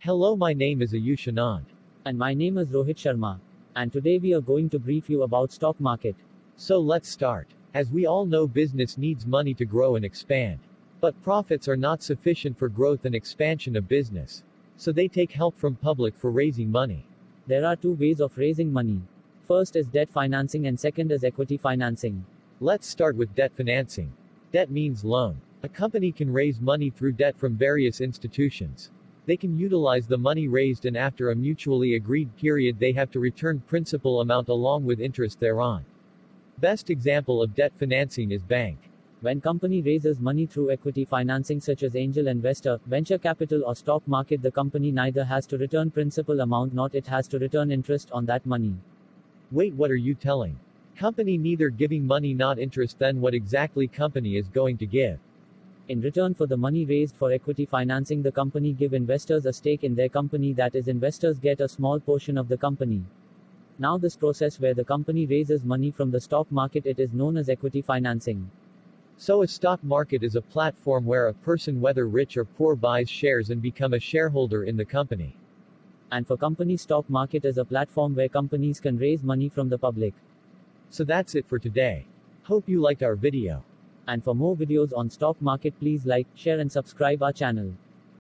Hello, my name is Ayush Anand. And my name is Rohit Sharma. And today we are going to brief you about stock market. So let's start. As we all know, business needs money to grow and expand. But profits are not sufficient for growth and expansion of business. So they take help from public for raising money. There are two ways of raising money. First is debt financing and second is equity financing. Let's start with debt financing. Debt means loan. A company can raise money through debt from various institutions. They can utilize the money raised and after a mutually agreed period they have to return principal amount along with interest thereon. Best example of debt financing is bank. When company raises money through equity financing such as angel investor, venture capital or stock market, the company neither has to return principal amount nor it has to return interest on that money. Wait, what are you telling? Company neither giving money not interest, then what exactly company is going to give? In return for the money raised for equity financing, the company give investors a stake in their company, that is investors get a small portion of the company. Now this process where the company raises money from the stock market, it is known as equity financing. So a stock market is a platform where a person, whether rich or poor, buys shares and become a shareholder in the company. And for company, stock market is a platform where companies can raise money from the public. So that's it for today. Hope you liked our video. And for more videos on stock market, please like, share and subscribe our channel.